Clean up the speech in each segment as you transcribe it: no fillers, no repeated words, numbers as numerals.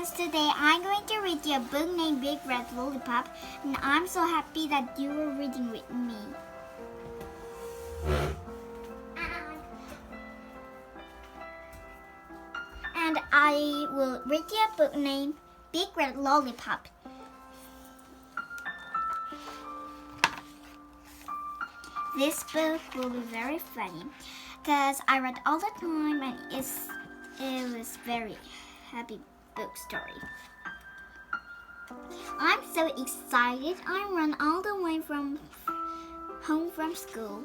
friends, today I'm going to read you a book named Big Red Lollipop, and I'm so happy that you are reading with me. And I will read you a book named Big Red Lollipop. This book will be very funny because I read all the time and it was very happy book story. I'm so excited. I run all the way from home from school.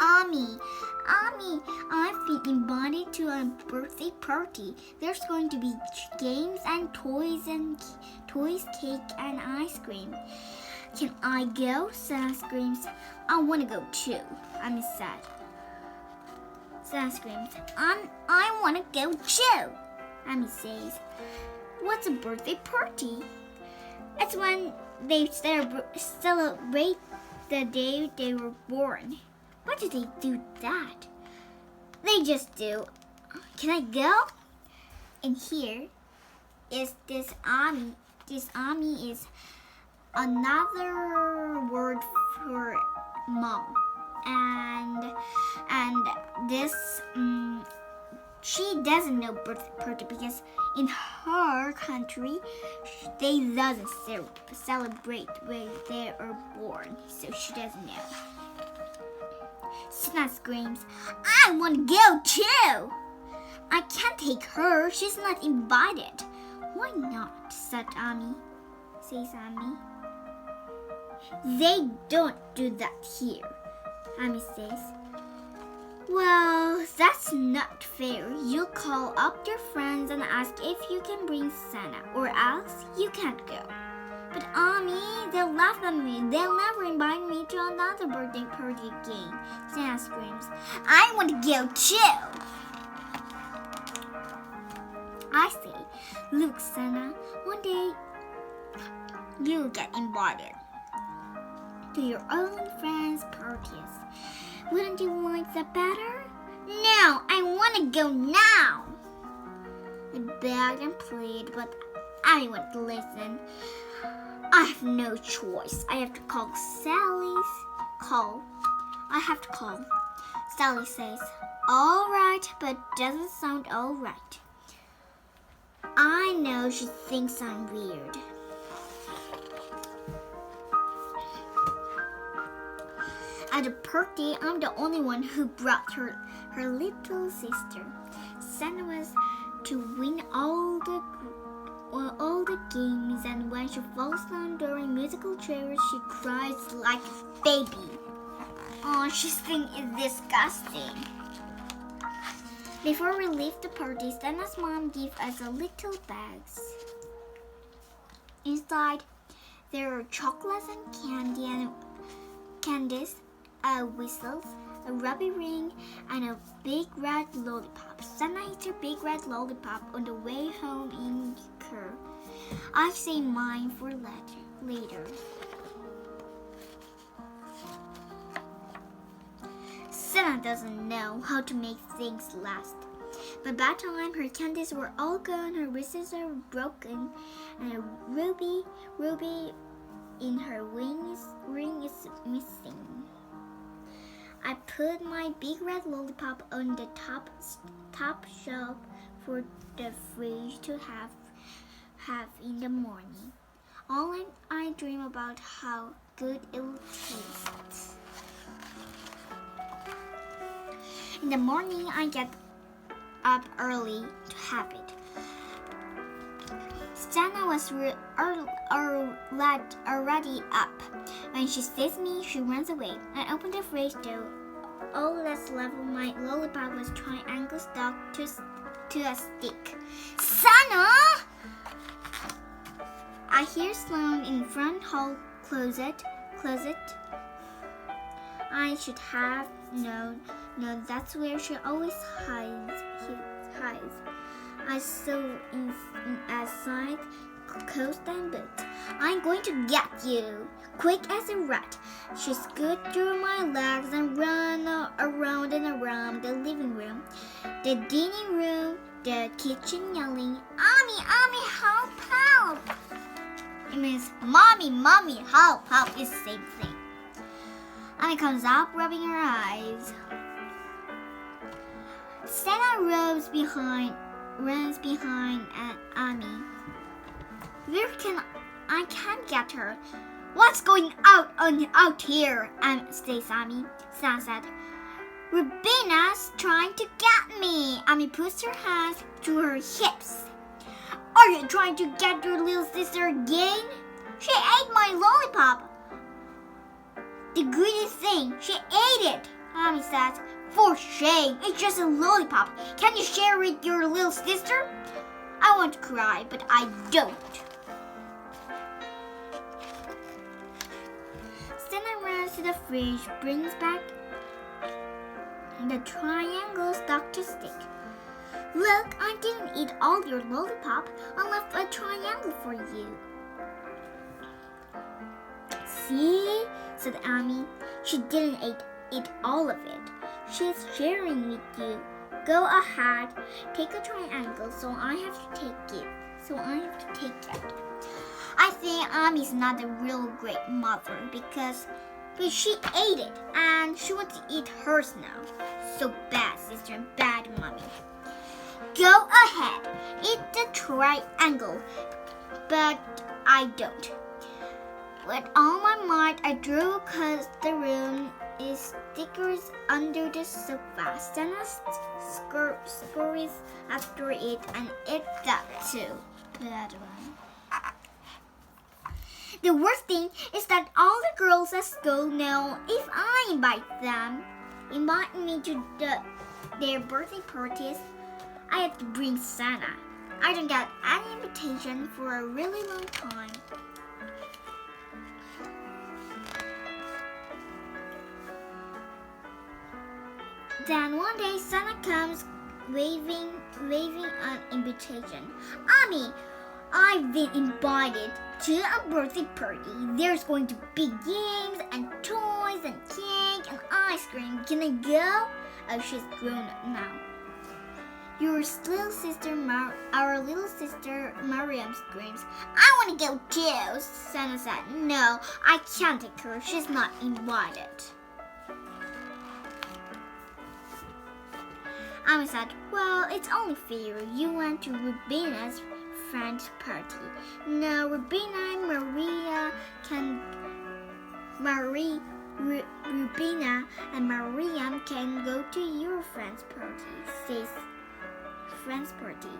Ami, I've been invited to a birthday party. There's going to be games and toys, cake and ice cream. Can I go? Sana screams. I want to go too. Ami said. Sana screams. I want to go too. Ami says. What's a birthday party? It's when they celebrate the day they were born. Why do they do that? They just do. Can I go? And here is this Ami. This Ami is another word for mom. And this she doesn't know birthday party because in her country they doesn't celebrate when they are born, so she doesn't know. Sana screams, I want to go too! I can't take her, she's not invited. Why not? Says Ami. They don't do that here, Ami says. Well, that's not fair. You call up your friends and ask if you can bring Sana, or else you can't go. But Ami, they'll laugh at me. They'll never invite me to another birthday party again. Sana screams, I want to go too. I say, look, Sana, one day you'll get invited to your own friends' parties. Wouldn't you like that better? No, I want to go now. I begged and pleaded, but Ami wouldn't listen. I have no choice. I have to call Sally's call. I have to call. Sally says, all right, but doesn't sound all right. I know she thinks I'm weird. At the party, I'm the only one who brought her little sister. Sana was to win all the games, and when she falls down during musical chairs, she cries like a baby. Oh, she's thing is disgusting. Before we leave the party, Sana's mom gave us a little bags. Inside, there are chocolates and candies, whistles, a ruby ring, and a big red lollipop. Sana eats her big red lollipop on the way home in her. I've saved mine for later. Sana doesn't know how to make things last. By that time, her candies were all gone, her whistles are broken, and a ruby in her ring is missing. I put my big red lollipop on the top shelf for the fridge to have in the morning. All I dream about how good it will taste. In the morning, I get up early to have it. Sana was already up. When she sees me, she runs away. I open the fridge door. All that's left of my lollipop was triangle stuck to a stick. Sana! I hear Sloan in front hall closet. I should have known. No, that's where she always hides. I saw inside coat and boots. I'm going to get you. Quick as a rat, she scooted through my legs and ran around and around the living room, the dining room, the kitchen, yelling, "Mommy, Mommy, help, help!" It means, "Mommy, Mommy, help, help," is the same thing. Mommy comes up, rubbing her eyes. Santa runs behind Amy. I can't get her. What's going out here? Says Amy. Santa said, Rubina's trying to get me. Amy puts her hands to her hips. Are you trying to get your little sister again? She ate my lollipop. The greedy thing, she ate it. Amy says, for shame, it's just a lollipop. Can you share it with your little sister? I want to cry, but I don't. Santa runs to the fridge, brings back the triangle stuck to stick. Look, I didn't eat all your lollipop. I left a triangle for you. See, said Amy. She didn't eat all of it. She's sharing with you. Go ahead, take a triangle, so I have to take it. I think Amy's not a real great mother but she ate it and she wants to eat hers now. So bad, sister, and bad mommy. Go ahead, eat the triangle, but I don't. With all my might, I drew because the room is stickers under the sofa. Santa scurries after it and ate that too. Bad one. The worst thing is that all the girls at school know if I invite me to their birthday parties, I have to bring Santa. I don't get any invitation for a really long time. Then one day Santa comes waving an invitation. Amy, I've been invited to a birthday party. There's going to be games and toys and cake and ice cream. Can I go? Oh, she's grown up now. Your little sister, our little sister Mariam screams, I want to go too. Santa said, no, I can't take her. She's not invited. Amy said, well, it's only fair. You went to Rubina's friend's party. Now Rubina and Mariam can go to your friend's party, says friend's party.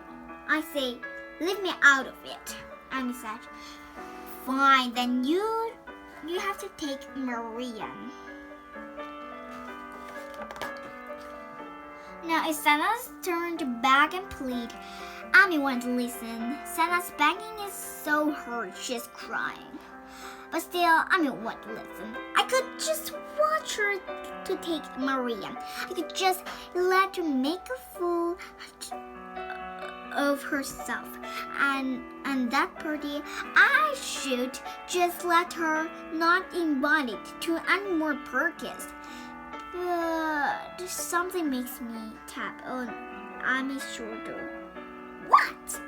I say, leave me out of it. Amy said, fine, then you have to take Mariam. Now it's Santa's turn to beg and plead. Amy won't listen. Santa's begging is so hurt, she's crying. But still, Amy won't listen. I could just watch her to take Maria. I could just let her make a fool of herself. And that party, I should just let her not invited to any more parties. But something makes me tap on Amy's shoulder. What?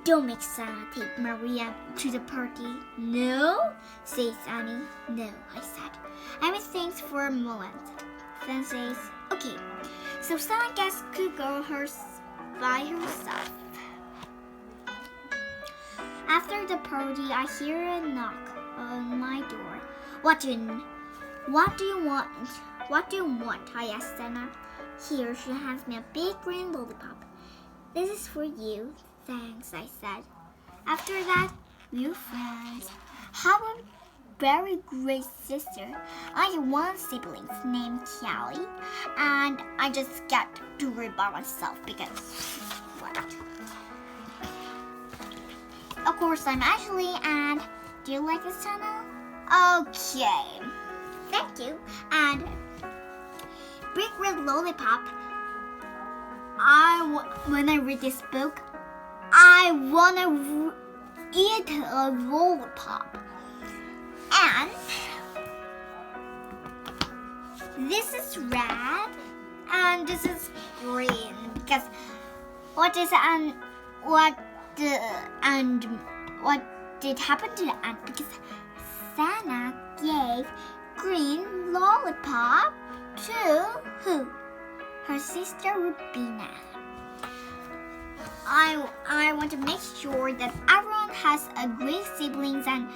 Don't make Santa take Maria to the party. No, says Amy. No, I said. Amy thinks for a moment, then says, okay. So Santa gets to go by herself. After the party, I hear a knock on my door. What do you want? What do you want? I asked Santa. Here, she hands me a big green lollipop. This is for you. Thanks, I said. After that, we were friends. Have a very great sister. I have one sibling named Callie, and I just get to read by myself because what? Of course, I'm Ashley, and do you like this channel? Okay. Thank you. And Big Red Lollipop, when I read this book, I eat a lollipop. And this is red and this is green because what did happen to the ant? Because Santa gave green lollipop to who? Her sister Rubina. I want to make sure that everyone has a great siblings, and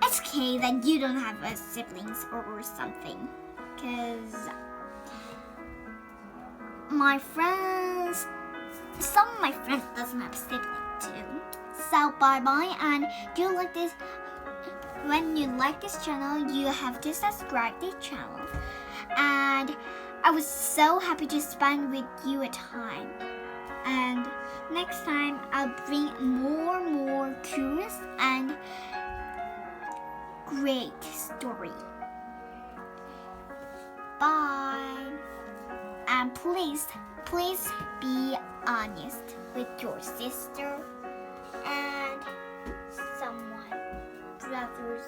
it's okay that you don't have a siblings or something, because some of my friends doesn't have siblings too. So bye bye, and do you like this? When you like this channel, you have to subscribe to the channel. And I was so happy to spend with you a time. And next time I'll bring more curious and great story. Bye. And please be honest with your sister and someone, brothers,